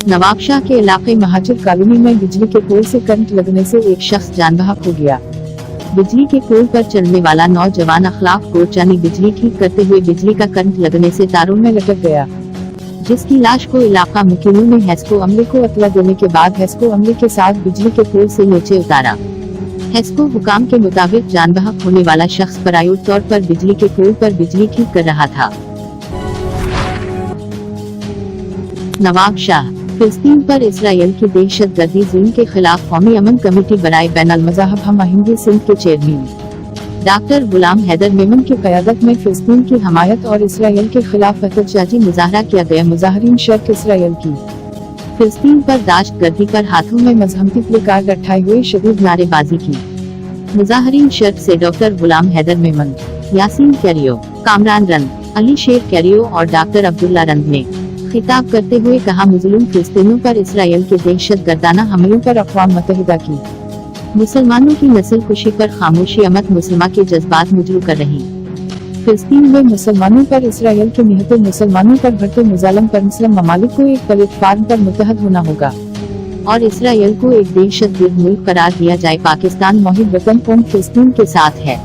नवाबशाह के इलाके Muhajir colony में बिजली के पोल से करंट लगने से एक शख्स जान बहक हो गया। बिजली के पोल पर चलने वाला नौजवान अखलाक कोच यानी बिजली ठीक करते हुए बिजली का करंट लगने से तारों में लटक गया, जिसकी लाश को इलाका मुकीमों ने हेस्को अमले को इत्तला देने के बाद हेस्को अमले के साथ बिजली के पोल से नीचे उतारा। हेस्को हुकाम के मुताबिक जान बहक होने वाला शख्स प्रायोगिक तौर पर बिजली के पोल पर बिजली ठीक कर रहा था। नवाबशाह फिलिस्तीन पर इसराइल की दहशत गर्दी जुल्म के खिलाफ कौमी अमन कमेटी बराए बैन अल मज़ाहब हम आहंगी सिंध के चेयरमैन डॉक्टर गुलाम हैदर मेमन की क़यादत में फिलिस्तीन की हमायत और इसराइल के खिलाफ एहतजाजी मुजाहरा किया गया। मुजाहरीन शर्क इसराइल की फिलिस्तीन पर दहशत गर्दी पर हाथों में मजहबी प्लेकार्ड उठाए हुए शदीद नारेबाजी की। मुजाहरीन शर्क से डॉक्टर गुलाम हैदर मेमन, यासीन कैरियो, कामरान रंद, अली शेर कैरियो और डॉक्टर अब्दुल्ला रंद ने खिताब करते हुए कहा, मुज़लूम फिलिस्तीनियों पर इसराइल के दहशत गर्दाना हमलों पर अक़वाम मुत्तहिदा की मुसलमानों की नस्ल खुशी पर खामोशी अमत मुसलमा के जज्बात मुजरू कर रही। फिलिस्तीन में मुसलमानों पर इसराइल के निहत्ते मुसलमानों पर बढ़ते मुज़ालम पर मुस्लिम ममालिक को एक प्लेटफार्म पर मुत्तहद होना होगा और इसराइल को एक दहशतगर्द मुल्क करार दिया जाए। पाकिस्तान मोहिब वतन कौम फिलिस्तीन के साथ है।